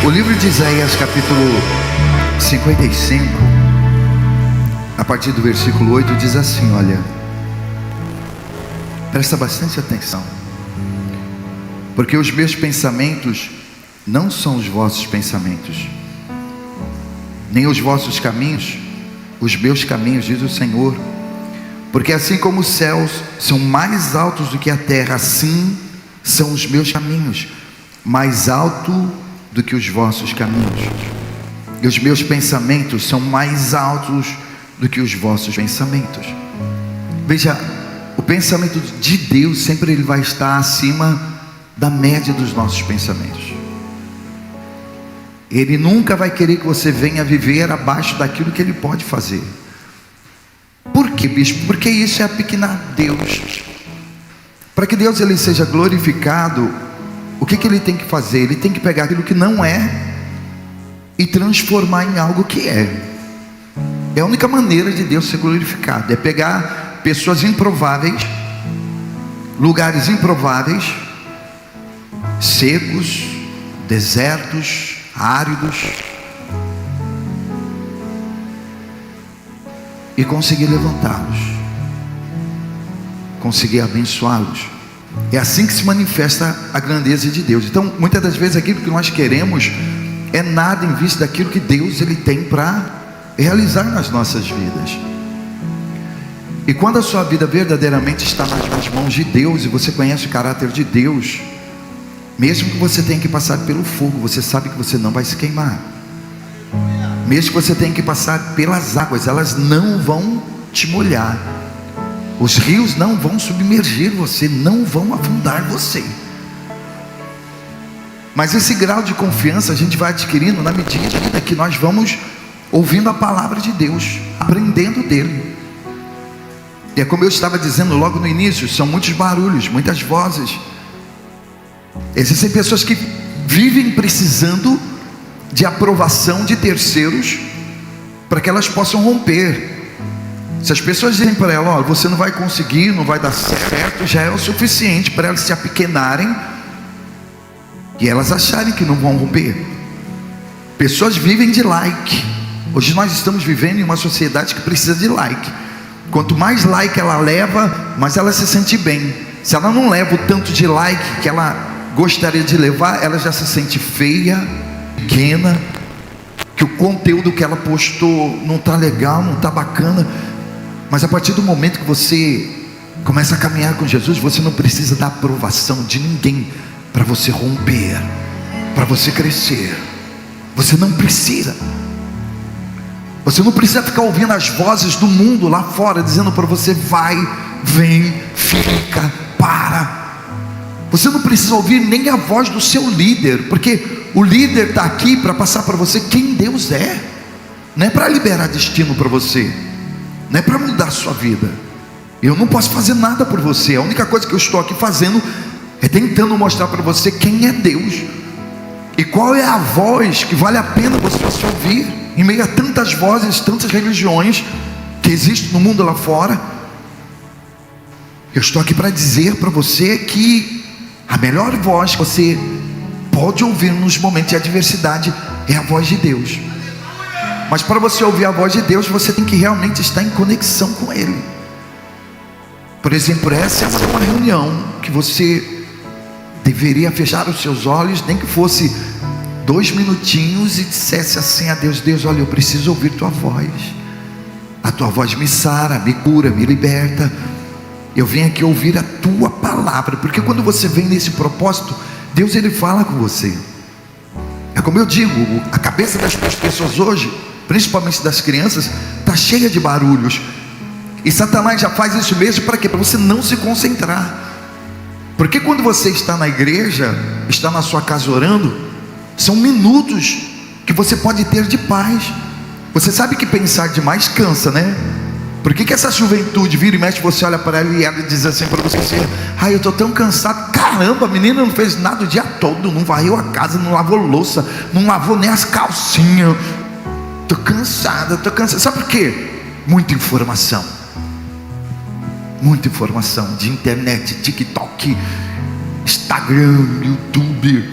O livro de Isaías, capítulo 55, a partir do versículo 8, diz assim: olha, presta bastante atenção, porque os meus pensamentos não são os vossos pensamentos, nem os vossos caminhos os meus caminhos, diz o Senhor. Porque assim como os céus são mais altos do que a terra, assim são os meus caminhos, mais alto do que os vossos caminhos, e os meus pensamentos são mais altos do que os vossos pensamentos. Veja, o pensamento de Deus sempre ele vai estar acima da média dos nossos pensamentos. Ele nunca vai querer que você venha viver abaixo daquilo que Ele pode fazer. Por quê, bispo? Porque isso é apequenar Deus. Para que Deus ele seja glorificado, o que Ele tem que fazer? Ele tem que pegar aquilo que não é e transformar em algo que é. É a única maneira de Deus ser glorificado, é pegar pessoas improváveis, lugares improváveis, secos, desertos, áridos, e conseguir levantá-los, conseguir abençoá-los. É assim que se manifesta a grandeza de Deus. Então, muitas das vezes aquilo que nós queremos é nada em vista daquilo que Deus ele tem para realizar nas nossas vidas. E quando a sua vida verdadeiramente está nas mãos de Deus, e você conhece o caráter de Deus, mesmo que você tenha que passar pelo fogo, você sabe que você não vai se queimar. Mesmo que você tenha que passar pelas águas, elas não vão te molhar. Os rios não vão submergir você, não vão afundar você. Mas esse grau de confiança a gente vai adquirindo na medida que nós vamos ouvindo a palavra de Deus, aprendendo dele. E é como eu estava dizendo logo no início, são muitos barulhos, muitas vozes. Existem pessoas que vivem precisando de aprovação de terceiros para que elas possam romper. Se as pessoas dizem para ela: olha, você não vai conseguir, não vai dar certo, já é o suficiente para elas se apequenarem e elas acharem que não vão romper. Pessoas vivem de like. Hoje nós estamos vivendo em uma sociedade que precisa de like. Quanto mais like ela leva, mais ela se sente bem. Se ela não leva o tanto de like que ela gostaria de levar, ela já se sente feia, pequena, que o conteúdo que ela postou não está legal, não está bacana. Mas a partir do momento que você começa a caminhar com Jesus, você não precisa da aprovação de ninguém para você romper, para você crescer. Você não precisa. Você não precisa ficar ouvindo as vozes do mundo lá fora dizendo para você: vai, vem, fica, para. Você não precisa ouvir nem a voz do seu líder, porque o líder está aqui para passar para você quem Deus é. Não é para liberar destino para você, não é para mudar a sua vida. Eu não posso fazer nada por você. A única coisa que eu estou aqui fazendo é tentando mostrar para você quem é Deus e qual é a voz que vale a pena você ouvir em meio a tantas vozes, tantas religiões que existem no mundo lá fora. Eu estou aqui para dizer para você que a melhor voz que você pode ouvir nos momentos de adversidade é a voz de Deus. Mas para você ouvir a voz de Deus, você tem que realmente estar em conexão com Ele. Por exemplo, essa é uma reunião que você deveria fechar os seus olhos, nem que fosse 2 minutinhos, e dissesse assim a Deus: Deus, olha, eu preciso ouvir tua voz. A tua voz me sara, me cura, me liberta. Eu venho aqui ouvir a tua palavra, porque quando você vem nesse propósito, Deus ele fala com você. É como eu digo, a cabeça das pessoas hoje, principalmente das crianças, está cheia de barulhos, e Satanás já faz isso mesmo para quê? Para você não se concentrar. Porque quando você está na igreja, está na sua casa orando, são minutos que você pode ter de paz. Você sabe que pensar demais cansa, né? Por que essa juventude vira e mexe, você olha para ela e ela diz assim para você: ai, eu estou tão cansado. Caramba, a menina não fez nada o dia todo, não varreu a casa, não lavou louça, não lavou nem as calcinhas. Estou cansada, estou cansada. Sabe por quê? Muita informação de internet, TikTok, Instagram, YouTube,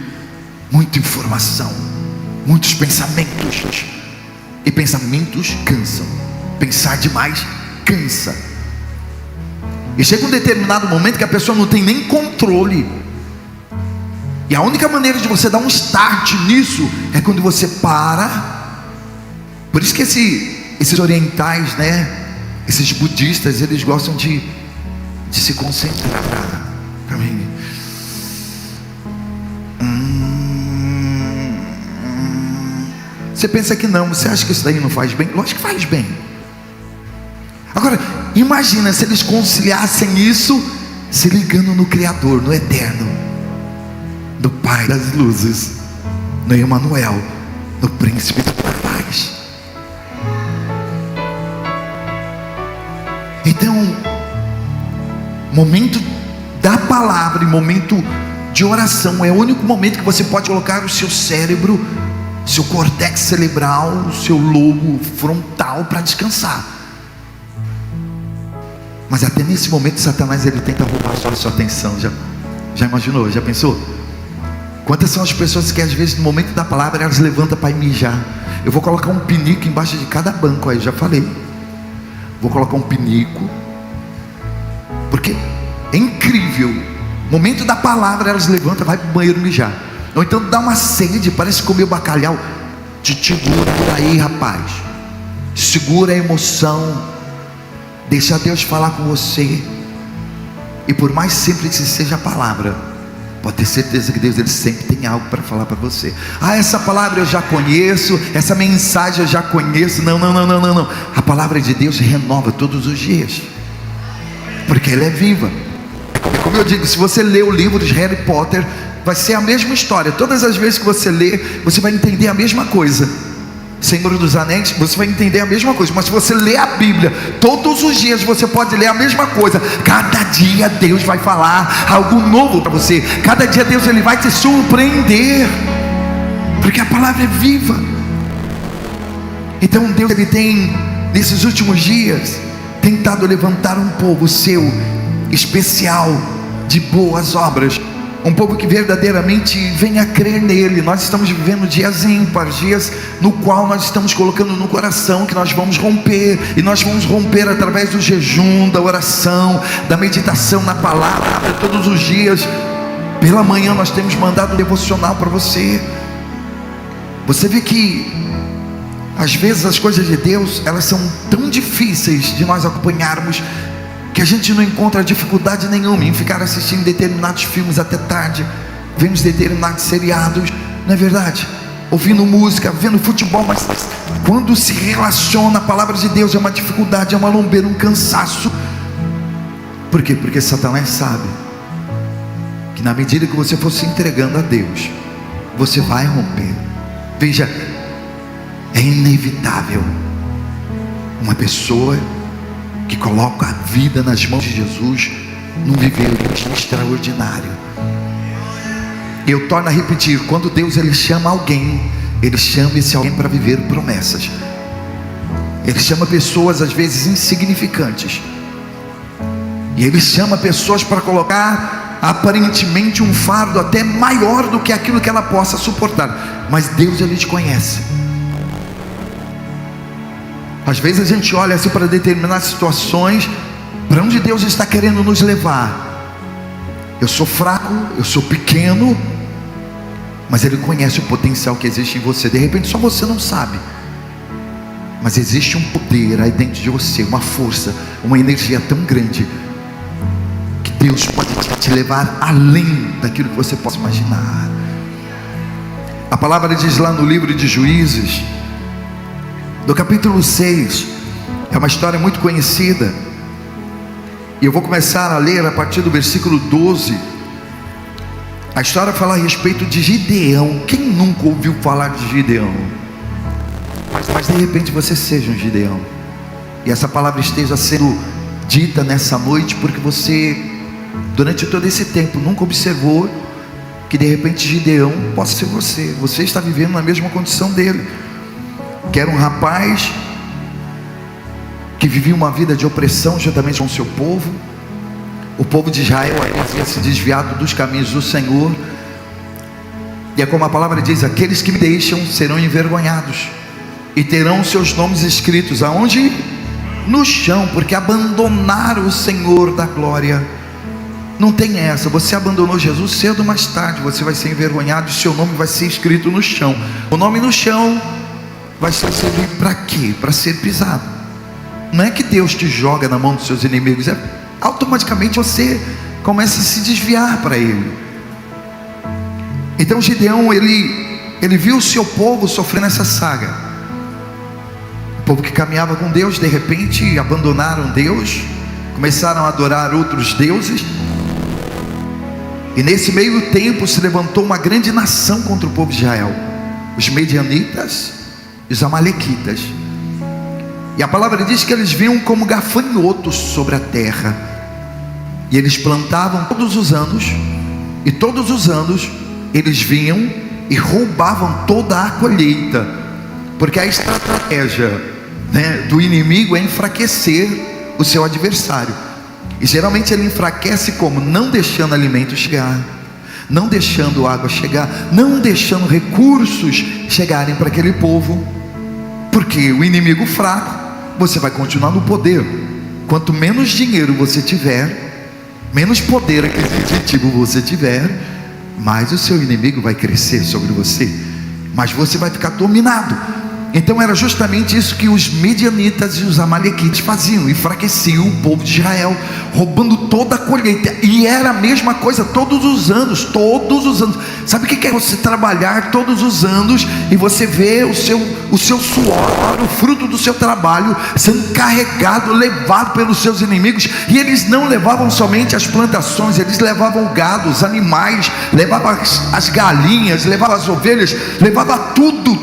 muita informação. muitos pensamentos, e pensamentos cansam. Pensar demais cansa. E chega um determinado momento que a pessoa não tem nem controle. E a única maneira de você dar um start nisso é quando você para. Por isso que esses orientais, né? Esses budistas, eles gostam de se concentrar. Para mim. Você pensa que não, você acha que isso daí não faz bem? Lógico que faz bem. Agora, imagina se eles conciliassem isso se ligando no Criador, no Eterno, no Pai das luzes, no Emmanuel, no Príncipe da Paz. Então, momento da palavra e momento de oração é o único momento que você pode colocar o seu cérebro, seu córtex cerebral, o seu lobo frontal para descansar. Mas até nesse momento Satanás ele tenta roubar a sua atenção. Já imaginou? Já pensou? Quantas são as pessoas que às vezes no momento da palavra elas levantam para ir mijar? Eu vou colocar um pinico embaixo de cada banco aí, já falei. Vou colocar um pinico, porque é incrível. Momento da palavra elas levantam, vai para o banheiro mijar. Ou então dá uma sede, parece comer bacalhau. Te segura por aí, rapaz. Segura a emoção. Deixa Deus falar com você. E por mais simples que seja a palavra, pode ter certeza que Deus ele sempre tem algo para falar para você. Ah, essa palavra eu já conheço, essa mensagem eu já conheço. Não. A palavra de Deus se renova todos os dias, porque ela é viva. Como eu digo, se você ler o livro de Harry Potter, vai ser a mesma história. Todas as vezes que você lê, você vai entender a mesma coisa. Senhor dos Anéis, você vai entender a mesma coisa. Mas se você ler a Bíblia, todos os dias você pode ler a mesma coisa. Cada dia Deus vai falar algo novo para você. Cada dia Deus ele vai te surpreender, porque a palavra é viva. Então Deus ele tem, nesses últimos dias, tentado levantar um povo seu, especial, de boas obras. Um povo que verdadeiramente venha crer nele. Nós estamos vivendo dias ímpares, dias no qual nós estamos colocando no coração que nós vamos romper. E nós vamos romper através do jejum, da oração, da meditação na palavra. Todos os dias, pela manhã nós temos mandado um devocional para você. Você vê que às vezes as coisas de Deus, elas são tão difíceis de nós acompanharmos, que a gente não encontra dificuldade nenhuma em ficar assistindo determinados filmes até tarde, vendo determinados seriados, não é verdade? Ouvindo música, vendo futebol, mas quando se relaciona a palavra de Deus é uma dificuldade, é uma lombeira, um cansaço. Por quê? Porque Satanás sabe que na medida que você for se entregando a Deus, você vai romper. Veja, é inevitável uma pessoa que coloca a vida nas mãos de Jesus não viver um extraordinário. Eu torno a repetir, quando Deus ele chama alguém, ele chama esse alguém para viver promessas. Ele chama pessoas às vezes insignificantes, e ele chama pessoas para colocar aparentemente um fardo até maior do que aquilo que ela possa suportar. Mas Deus ele te conhece. Às vezes a gente olha assim para determinadas situações, para onde Deus está querendo nos levar. Eu sou fraco, eu sou pequeno, mas Ele conhece o potencial que existe em você. De repente só você não sabe, mas existe um poder aí dentro de você, uma força, uma energia tão grande, que Deus pode te levar além daquilo que você possa imaginar. A palavra diz lá no livro de Juízes, do capítulo 6, é uma história muito conhecida, e eu vou começar a ler a partir do versículo 12. A história fala a respeito de Gideão. Quem nunca ouviu falar de Gideão? Mas de repente você seja um Gideão, e essa palavra esteja sendo dita nessa noite, porque você, durante todo esse tempo, nunca observou que de repente Gideão possa ser você. Você está vivendo na mesma condição dele, que era um rapaz que vivia uma vida de opressão juntamente com o seu povo. O povo de Israel havia se desviado dos caminhos do Senhor, E é como a palavra diz: aqueles que me deixam serão envergonhados, e terão seus nomes escritos aonde? No chão, porque abandonaram o Senhor da glória. Não tem essa, você abandonou Jesus, cedo ou mais tarde você vai ser envergonhado e seu nome vai ser escrito no chão. O nome no chão vai servir para quê? Para ser pisado. Não é que Deus te joga na mão dos seus inimigos, é automaticamente você começa a se desviar para Ele. Então Gideão, ele viu o seu povo sofrendo essa saga. O povo que caminhava com Deus, de repente abandonaram Deus, começaram a adorar outros deuses. E nesse meio tempo se levantou uma grande nação contra o povo de Israel: os medianitas e os amalequitas. E a palavra diz que eles vinham como gafanhotos sobre a terra, e eles plantavam todos os anos, e todos os anos eles vinham e roubavam toda a colheita, porque a estratégia, do inimigo é enfraquecer o seu adversário. E geralmente ele enfraquece como? Não deixando alimento chegar, não deixando água chegar, não deixando recursos chegarem para aquele povo. Porque o inimigo fraco, você vai continuar no poder. Quanto menos dinheiro você tiver, menos poder aquisitivo você tiver, mais o seu inimigo vai crescer sobre você, mas você vai ficar dominado. Então era justamente isso que os medianitas e os amalequitas faziam: enfraqueciam o povo de Israel, roubando toda a colheita. E era a mesma coisa todos os anos, todos os anos. Sabe o que é você trabalhar todos os anos e você vê o seu suor, o fruto do seu trabalho sendo carregado, levado pelos seus inimigos? E eles não levavam somente as plantações, eles levavam o gado, os animais, levavam as galinhas, levavam as ovelhas, levavam tudo,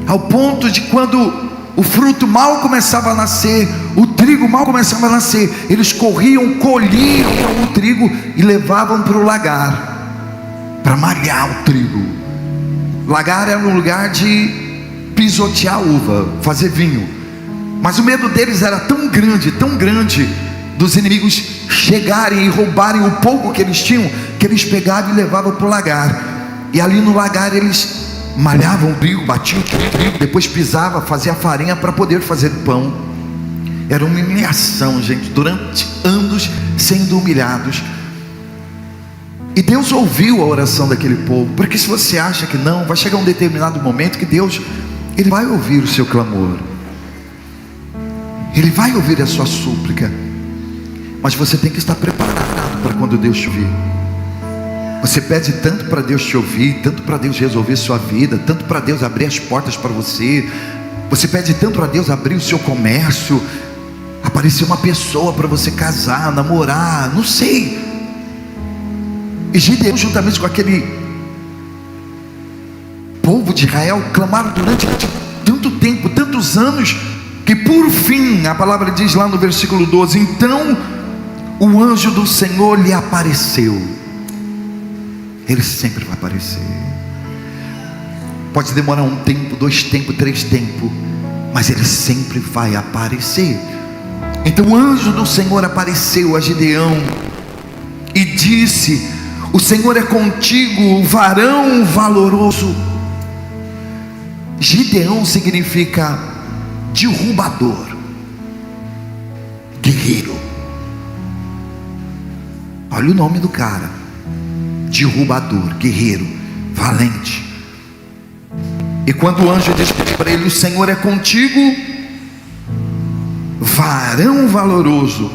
ao ponto de quando o fruto mal começava a nascer, o trigo mal começava a nascer, eles corriam, colhiam o trigo e levavam para o lagar, para malhar o trigo. Lagar era um lugar de pisotear a uva, fazer vinho. Mas o medo deles era tão grande, dos inimigos chegarem e roubarem o pouco que eles tinham, que eles pegavam e levavam para o lagar. E ali no lagar eles malhavam o trigo, batiam o trigo, depois pisava, fazia farinha para poder fazer pão. Era uma humilhação, gente, durante anos sendo humilhados. E Deus ouviu a oração daquele povo, porque se você acha que não, vai chegar um determinado momento que Deus, Ele vai ouvir o seu clamor, Ele vai ouvir a sua súplica, mas você tem que estar preparado para quando Deus te ouvir. Você pede tanto para Deus te ouvir, tanto para Deus resolver sua vida, tanto para Deus abrir as portas para você. Você pede tanto para Deus abrir o seu comércio, aparecer uma pessoa para você casar, namorar, não sei. E Gideão, juntamente com aquele povo de Israel, clamaram durante tanto tempo, tantos anos, que por fim, a palavra diz lá no versículo 12: então o anjo do Senhor lhe apareceu. Ele sempre vai aparecer. Pode demorar um tempo, 2 tempos, 3 tempos, mas Ele sempre vai aparecer. Então o anjo do Senhor apareceu a Gideão e disse: o Senhor é contigo, varão valoroso. Gideão significa derrubador, guerreiro. Olha o nome do cara: derrubador, guerreiro, valente. E quando o anjo disse para ele: o Senhor é contigo, varão valoroso.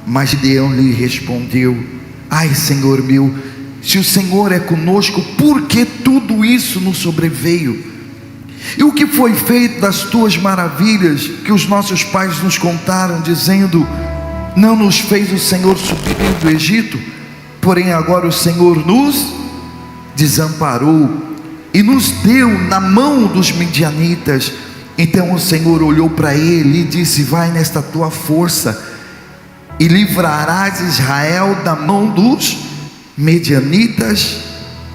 Mas Gideão lhe respondeu: ai, Senhor meu, se o Senhor é conosco, por que tudo isso nos sobreveio? E o que foi feito das tuas maravilhas que os nossos pais nos contaram, dizendo: não nos fez o Senhor subir do Egito? Porém agora o Senhor nos desamparou e nos deu na mão dos midianitas. Então o Senhor olhou para ele e disse: vai nesta tua força e livrarás Israel da mão dos medianitas.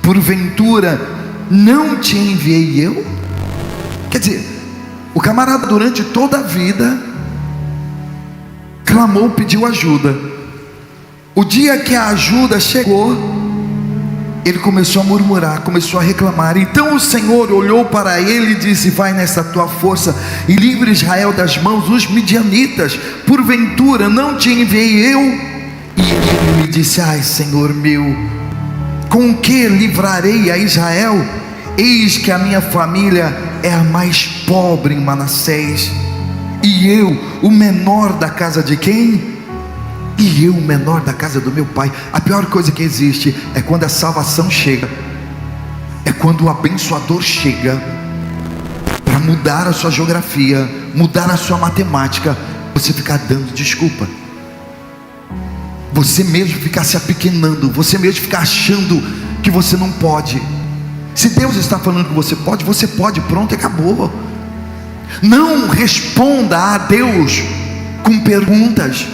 Porventura não te enviei eu? Quer dizer, o camarada durante toda a vida clamou, pediu ajuda. O dia que a ajuda chegou, ele começou a murmurar, começou a reclamar. Então o Senhor olhou para ele e disse: vai nessa tua força e livre Israel das mãos dos midianitas. Porventura não te enviei eu? E ele me disse: ai, Senhor meu, com que livrarei a Israel? Eis que a minha família é a mais pobre em Manassés, e eu o menor da casa de quem? E eu o menor da casa do meu pai. A pior coisa que existe é quando a salvação chega, é quando o abençoador chega para mudar a sua geografia, mudar a sua matemática, você ficar dando desculpa, você mesmo ficar se apequenando, você mesmo ficar achando que você não pode. Se Deus está falando que você pode, pronto, acabou. Não responda a Deus com perguntas.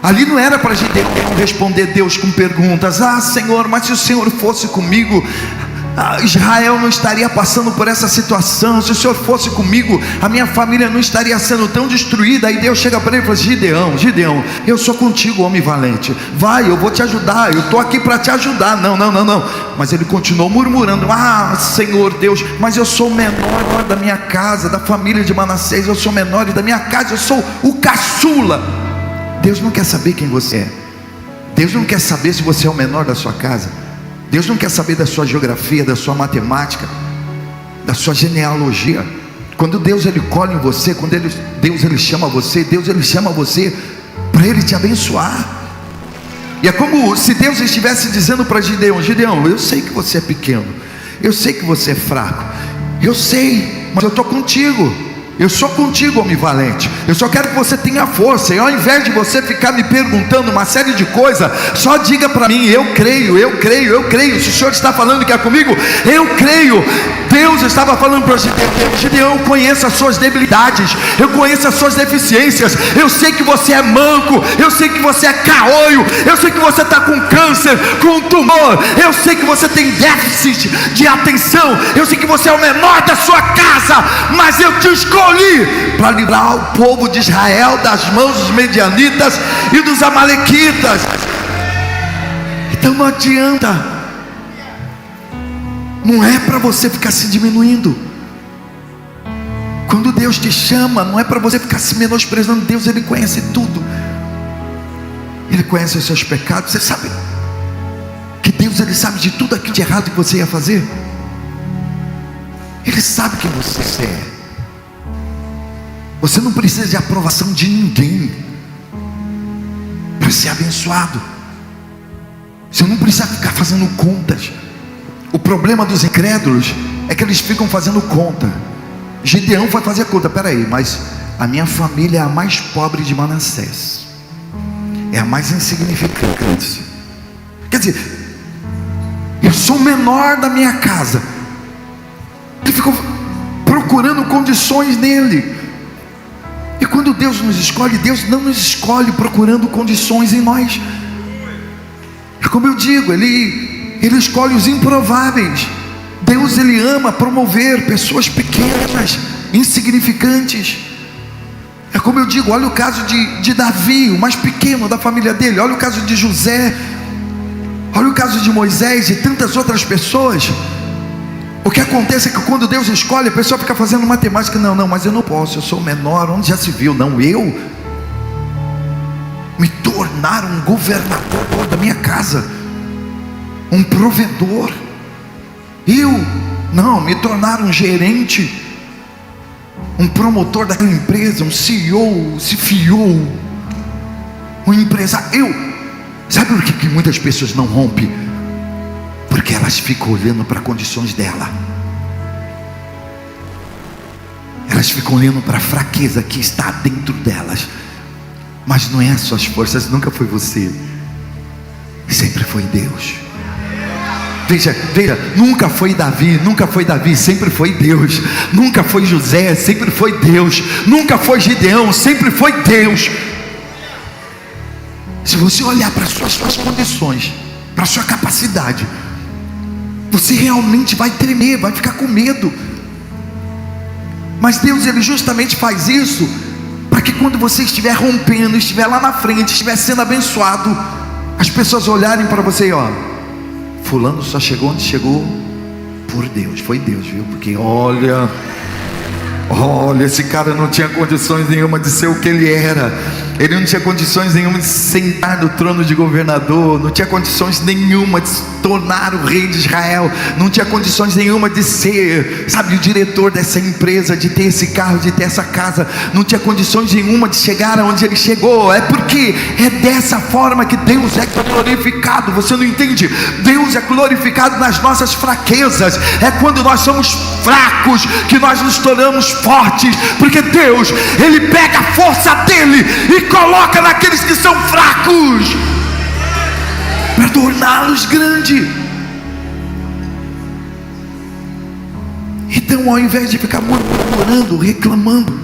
Ali não era para Gideão responder Deus com perguntas. Ah, Senhor, mas se o Senhor fosse comigo, Israel não estaria passando por essa situação. Se o Senhor fosse comigo, a minha família não estaria sendo tão destruída. Aí Deus chega para ele e fala: Gideão, eu sou contigo, homem valente. Vai, eu vou te ajudar, eu estou aqui para te ajudar. Não. Mas ele continuou murmurando: ah, Senhor Deus, mas eu sou o menor da minha casa, da família de Manassés. Eu sou o menor da minha casa, eu sou o caçula. Deus não quer saber quem você é. Deus não quer saber se você é o menor da sua casa. Deus não quer saber da sua geografia, da sua matemática, da sua genealogia. Quando Deus ele colhe em você, quando Deus ele chama você, Deus ele chama você para ele te abençoar. E é como se Deus estivesse dizendo para Gideão: eu sei que você é pequeno, eu sei que você é fraco, eu sei, mas eu estou contigo. Eu sou contigo, homem valente. Eu só quero que você tenha força. E ao invés de você ficar me perguntando uma série de coisas, só diga para mim: eu creio. Se o Senhor está falando que é comigo, eu creio. Deus estava falando para Gideão: eu conheço as suas debilidades, eu conheço as suas deficiências. Eu sei que você é manco, eu sei que você é caolho, eu sei que você está com câncer, com tumor, eu sei que você tem déficit de atenção, eu sei que você é o menor da sua casa, mas eu te escolhi para livrar o povo de Israel das mãos dos medianitas e dos amalequitas. Então não adianta, não é para você ficar se diminuindo. Quando Deus te chama, não é para você ficar se menosprezando. Deus ele conhece tudo, ele conhece os seus pecados. Você sabe que Deus ele sabe de tudo aquilo de errado que você ia fazer. Ele sabe quem você é. Você não precisa de aprovação de ninguém para ser abençoado. Você não precisa ficar fazendo contas. O problema dos incrédulos é que eles ficam fazendo conta. Gideão foi fazer conta: peraí, mas a minha família é a mais pobre de Manassés, é a mais insignificante. Quer dizer, eu sou o menor da minha casa. Ele ficou procurando condições nele. E quando Deus nos escolhe, Deus não nos escolhe procurando condições em nós. É como eu digo, Ele escolhe os improváveis. Deus ele ama promover pessoas pequenas, insignificantes. É como eu digo, olha o caso de Davi, o mais pequeno da família dele. Olha o caso de José. Olha o caso de Moisés e tantas outras pessoas. O que acontece é que quando Deus escolhe, a pessoa fica fazendo matemática: não, mas eu não posso, eu sou o menor. Onde já se viu? Não, eu me tornar um governador da minha casa, um provedor. Eu não me tornar um gerente, um promotor daquela empresa, um CEO, CFO, um empresário. Sabe por que muitas pessoas não rompem? Porque elas ficam olhando para condições dela. Elas ficam olhando para a fraqueza que está dentro delas. Mas não é as suas forças, nunca foi você, sempre foi Deus. Veja, nunca foi Davi, sempre foi Deus. Nunca foi José, sempre foi Deus. Nunca foi Gideão, sempre foi Deus. Se você olhar para as suas condições, para a sua capacidade, você realmente vai tremer, vai ficar com medo. Mas Deus ele justamente faz isso para que quando você estiver rompendo, estiver lá na frente, estiver sendo abençoado, as pessoas olharem para você e fulano só chegou onde chegou por Deus. Foi Deus, viu? Porque olha, esse cara não tinha condições nenhuma de ser o que ele era. Ele não tinha condições nenhuma de sentar no trono de governador, não tinha condições nenhuma de se tornar o rei de Israel, não tinha condições nenhuma de ser, sabe, o diretor dessa empresa, de ter esse carro, de ter essa casa, não tinha condições nenhuma de chegar aonde ele chegou. É porque é dessa forma que Deus é glorificado. Você não entende? Deus é glorificado nas nossas fraquezas. É quando nós somos fracos que nós nos tornamos fortes, porque Deus, Ele pega a força dele e coloca naqueles que são fracos para torná-los grandes. Então, ao invés de ficar murmurando, reclamando,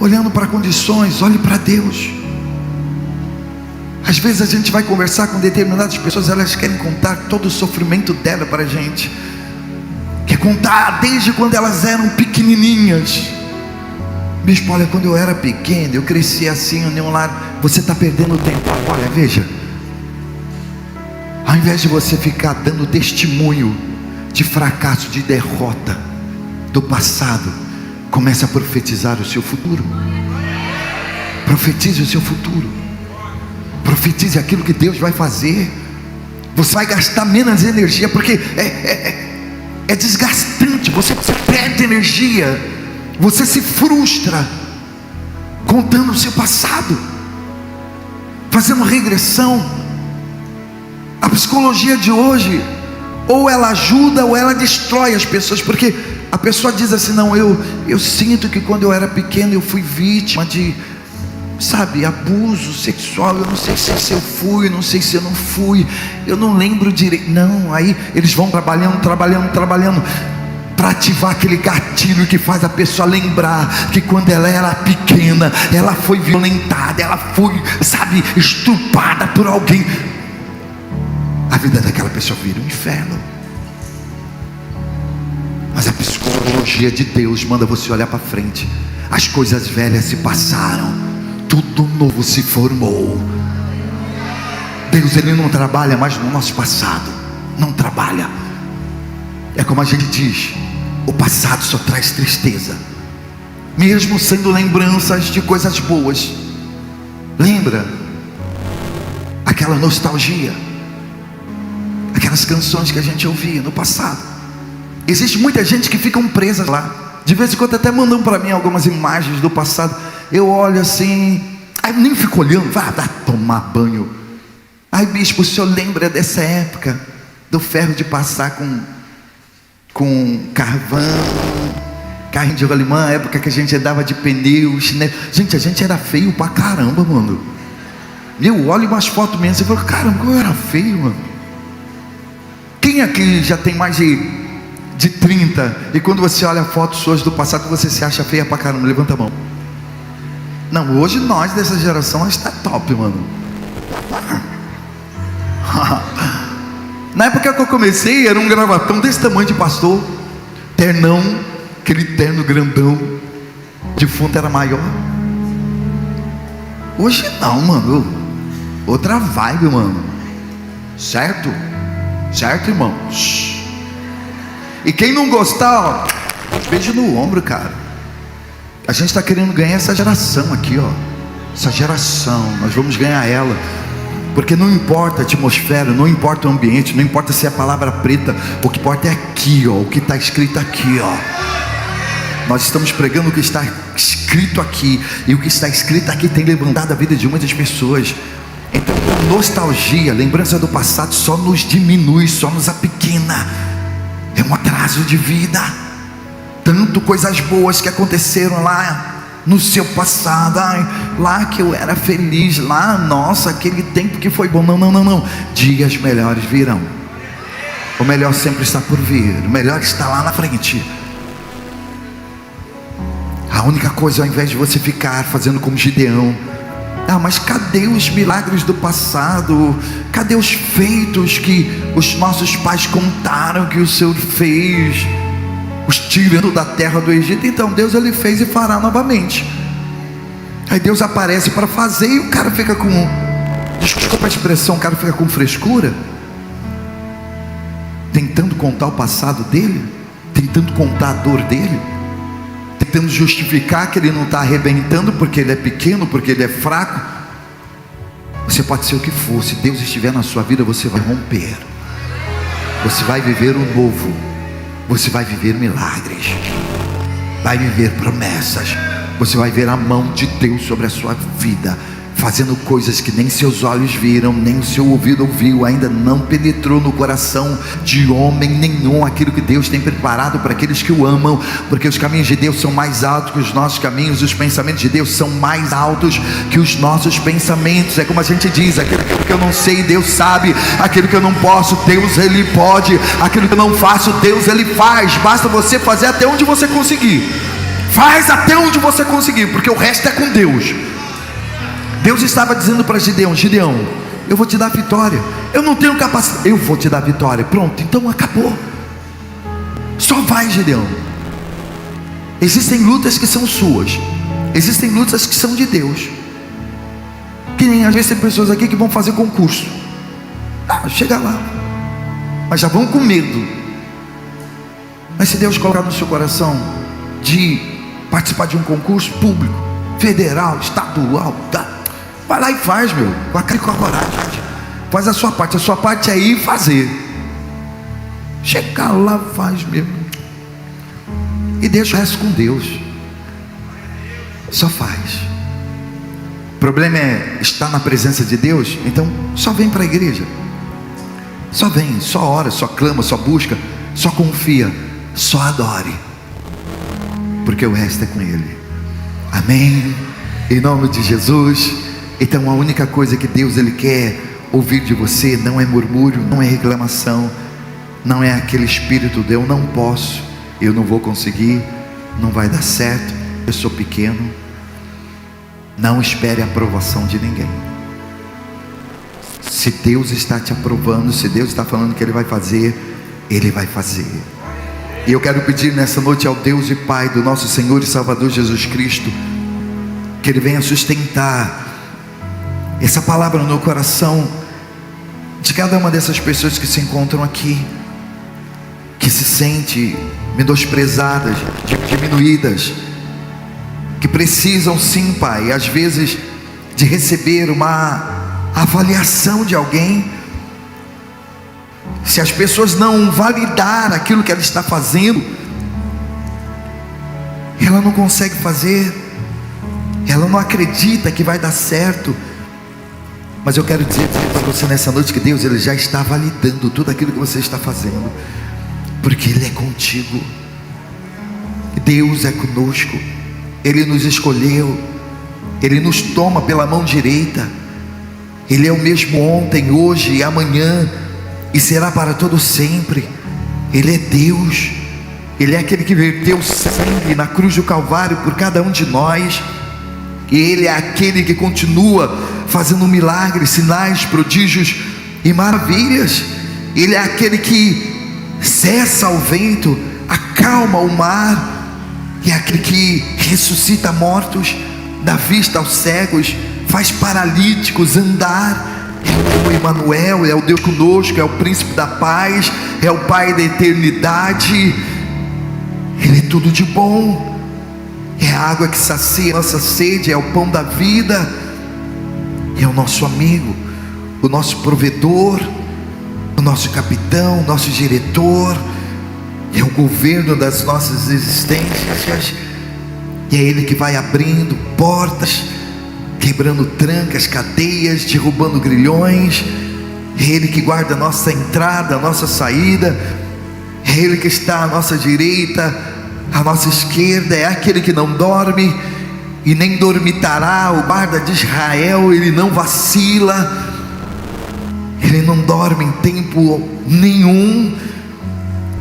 olhando para condições, olhe para Deus. Às vezes a gente vai conversar com determinadas pessoas, elas querem contar todo o sofrimento dela para a gente, quer contar desde quando elas eram pequenininhas. Bispo, olha, quando eu era pequeno, eu cresci assim, em um lar. Você está perdendo tempo. Olha, veja, ao invés de você ficar dando testemunho de fracasso, de derrota do passado, comece a profetizar o seu futuro. Profetize o seu futuro. Profetize aquilo que Deus vai fazer. Você vai gastar menos energia, porque é desgastante. Você perde energia, você se frustra contando o seu passado, fazendo regressão. A psicologia de hoje, ou ela ajuda ou ela destrói as pessoas, porque a pessoa diz assim: não, eu sinto que quando eu era pequeno eu fui vítima de, sabe, abuso sexual. Eu não sei se eu fui, não sei se eu não fui, eu não lembro direito. Não, aí eles vão trabalhando para ativar aquele gatilho que faz a pessoa lembrar que quando ela era pequena, ela foi violentada, ela foi, sabe, estuprada por alguém. A vida daquela pessoa vira um inferno. Mas a psicologia de Deus manda você olhar para frente. As coisas velhas se passaram, tudo novo se formou. Deus, Ele não trabalha mais no nosso passado. Não trabalha. É como a gente diz: o passado só traz tristeza, mesmo sendo lembranças de coisas boas. Lembra? Aquela nostalgia, aquelas canções que a gente ouvia no passado. Existe muita gente que ficam presas lá. De vez em quando até mandam para mim algumas imagens do passado. Eu olho assim, aí eu nem fico olhando, vai dar tomar banho. Ai, bispo, o senhor lembra dessa época do ferro de passar com carvão, carrinho de rolimã, época que a gente andava de pneus, né? Gente, a gente era feio pra caramba, mano. Eu olho umas fotos mesmo e falo: caramba, eu era feio, mano. Quem aqui já tem mais de 30 e quando você olha fotos suas do passado você se acha feia pra caramba? Levanta a mão. Não, hoje nós dessa geração está top, mano. Na época que eu comecei, era um gravatão desse tamanho de pastor, ternão, aquele terno grandão, de fundo era maior. Hoje não, mano, outra vibe, mano. Certo? Certo, irmãos? E quem não gostar, ó, beijo no ombro, cara. A gente está querendo ganhar essa geração aqui, ó. Essa geração, nós vamos ganhar ela. Porque não importa a atmosfera, não importa o ambiente, não importa se é a palavra preta, o que importa é aqui, ó, o que está escrito aqui, ó. Nós estamos pregando o que está escrito aqui, e o que está escrito aqui tem levantado a vida de muitas pessoas. Então, nostalgia, lembrança do passado só nos diminui, só nos apequena. É um atraso de vida. Tanto coisas boas que aconteceram lá no seu passado. Ai, lá que eu era feliz, lá, nossa, aquele tempo que foi bom. Não. Dias melhores virão. O melhor sempre está por vir. O melhor está lá na frente. A única coisa, ao invés de você ficar fazendo como Gideão: ah, mas cadê os milagres do passado? Cadê os feitos que os nossos pais contaram que o Senhor fez, os tirando da terra do Egito? Então Deus, Ele fez e fará novamente. Aí Deus aparece para fazer e o cara fica com desculpa a expressão, o cara fica com frescura, tentando contar o passado dele, tentando contar a dor dele, tentando justificar que ele não está arrebentando porque ele é pequeno, porque ele é fraco. Você pode ser o que for, se Deus estiver na sua vida, você vai romper, você vai viver o novo, você vai viver milagres, vai viver promessas, você vai ver a mão de Deus sobre a sua vida, fazendo coisas que nem seus olhos viram, nem o seu ouvido ouviu, ainda não penetrou no coração de homem nenhum, aquilo que Deus tem preparado para aqueles que o amam, porque os caminhos de Deus são mais altos que os nossos caminhos, os pensamentos de Deus são mais altos que os nossos pensamentos. É como a gente diz, aquilo que eu não sei, Deus sabe, aquilo que eu não posso, Deus Ele pode, aquilo que eu não faço, Deus Ele faz. Basta você fazer até onde você conseguir, faz até onde você conseguir, porque o resto é com Deus. Deus estava dizendo para Gideão: Gideão, eu vou te dar vitória, eu não tenho capacidade, eu vou te dar vitória. Pronto, então acabou, só vai, Gideão. Existem lutas que são suas, existem lutas que são de Deus. Que nem às vezes tem pessoas aqui que vão fazer concurso, chega lá, mas já vão com medo. Mas se Deus colocar no seu coração de participar de um concurso público, federal, estadual, vai lá e faz, meu, com a cara e com a coragem. Faz a sua parte é ir fazer. Chega lá, faz mesmo, e deixa o resto com Deus. Só faz. O problema é estar na presença de Deus. Então só vem para a igreja, só vem, só ora, só clama, só busca, só confia, só adore, porque o resto é com Ele. Amém? Em nome de Jesus. Então a única coisa que Deus Ele quer ouvir de você não é murmúrio, não é reclamação, não é aquele espírito de eu não posso, eu não vou conseguir, não vai dar certo, eu sou pequeno. Não espere a aprovação de ninguém. Se Deus está te aprovando, se Deus está falando que Ele vai fazer, Ele vai fazer. E eu quero pedir nessa noite ao Deus e Pai do nosso Senhor e Salvador Jesus Cristo, que Ele venha sustentar essa palavra no coração de cada uma dessas pessoas que se encontram aqui, que se sentem menosprezadas, diminuídas, que precisam sim, Pai, às vezes de receber uma avaliação de alguém. Se as pessoas não validar aquilo que ela está fazendo, ela não consegue fazer, ela não acredita que vai dar certo. Mas eu quero dizer para você nessa noite que Deus Ele já está validando tudo aquilo que você está fazendo, porque Ele é contigo. Deus é conosco, Ele nos escolheu, Ele nos toma pela mão direita. Ele é o mesmo ontem, hoje e amanhã, e será para todo sempre. Ele é Deus, Ele é aquele que verteu sangue na cruz do Calvário por cada um de nós. E Ele é aquele que continua fazendo milagres, sinais, prodígios e maravilhas. Ele é aquele que cessa o vento, acalma o mar, e é aquele que ressuscita mortos, dá vista aos cegos, faz paralíticos andar. É o Emanuel, é o Deus conosco, é o príncipe da paz, é o Pai da eternidade. Ele é tudo de bom, é a água que sacia a nossa sede, é o pão da vida, é o nosso amigo, o nosso provedor, o nosso capitão, o nosso diretor, é o governo das nossas existências. E é Ele que vai abrindo portas, quebrando trancas, cadeias, derrubando grilhões. É Ele que guarda a nossa entrada, a nossa saída. É Ele que está à nossa direita, à nossa esquerda. É aquele que não dorme e nem dormitará. O guarda de Israel, Ele não vacila, Ele não dorme em tempo nenhum.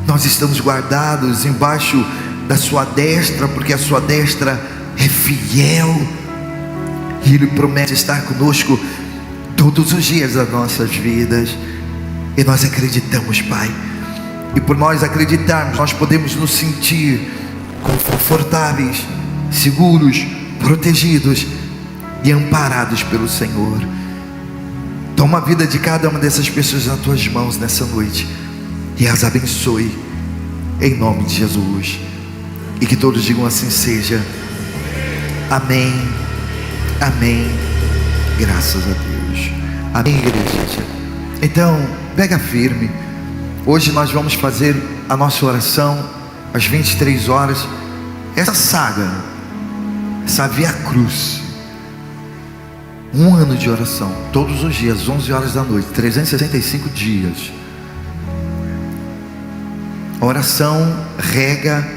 Nós estamos guardados embaixo da sua destra, porque a sua destra é fiel, e Ele promete estar conosco todos os dias das nossas vidas. E nós acreditamos, Pai, e por nós acreditarmos, nós podemos nos sentir confortáveis, seguros, protegidos e amparados pelo Senhor. Toma a vida de cada uma dessas pessoas nas tuas mãos nessa noite e as abençoe em nome de Jesus. E que todos digam assim seja. Amém. Amém. Graças a Deus. Amém, igreja. Então, pega firme. Hoje nós vamos fazer a nossa oração às 23 horas. Essa saga, essa Via Cruz, 1 ano de oração, todos os dias, 11 horas da noite, 365 dias. A oração rega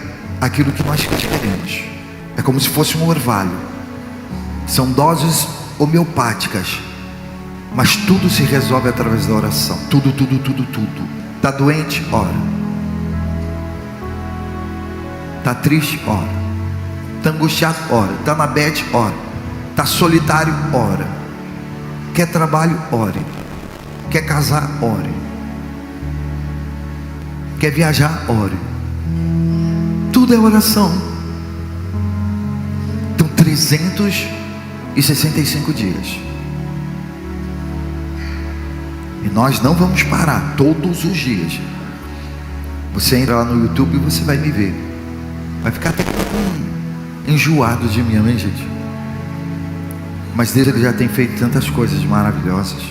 aquilo que nós queremos. É como se fosse um orvalho. São doses homeopáticas, mas tudo se resolve através da oração. Tudo. Está doente? Ora. Está triste? Ora. Está angustiado? Ora. Está na bad? Ora. Está solitário? Ora. Quer trabalho? Ore. Quer casar? Ore. Quer viajar? Ore. Tudo é oração. Então 365 dias. E nós não vamos parar todos os dias. Você entra lá no YouTube e você vai me ver. Vai ficar até enjoado de mim, amém, gente? Mas Deus, Ele já tem feito tantas coisas maravilhosas.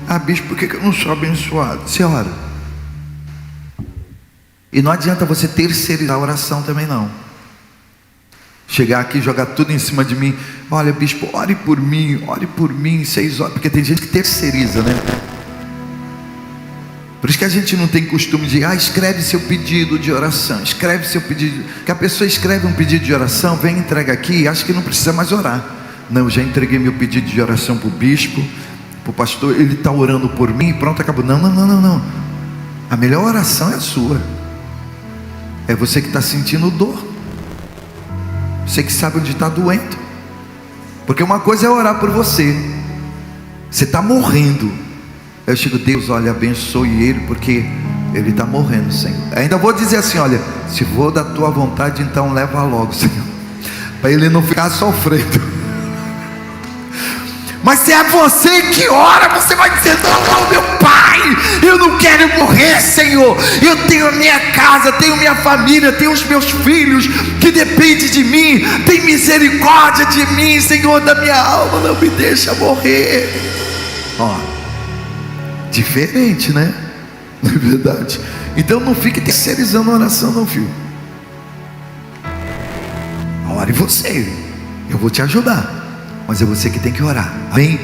Ah, bispo, por que eu não sou abençoado? Você ora. E não adianta você terceirizar a oração também não. Chegar aqui e jogar tudo em cima de mim. Olha, bispo, ore por mim, 6 horas. Porque tem gente que terceiriza, né? Por isso que a gente não tem costume de, escreve seu pedido de oração, escreve seu pedido. Que a pessoa escreve um pedido de oração, vem, entrega aqui e acha que não precisa mais orar. Não, eu já entreguei meu pedido de oração para o bispo, para o pastor, ele está orando por mim e pronto, acabou. Não. A melhor oração é a sua. É você que está sentindo dor. Você que sabe onde está doendo. Porque uma coisa é orar por você. Você está morrendo. Eu chego, Deus, olha, abençoe ele, porque ele está morrendo, Senhor. Ainda vou dizer assim, olha, se for da tua vontade, então leva logo, Senhor, para ele não ficar sofrendo. Mas se é você que ora, você vai dizer, não, meu Pai, eu não quero morrer, Senhor. Eu tenho a minha casa, tenho minha família, tenho os meus filhos que dependem de mim. Tem misericórdia de mim, Senhor, da minha alma, não me deixa morrer. Diferente, né? Não é verdade? Então não fique terceirizando a oração não, filho. Ore você. Eu vou te ajudar, mas é você que tem que orar. Amém?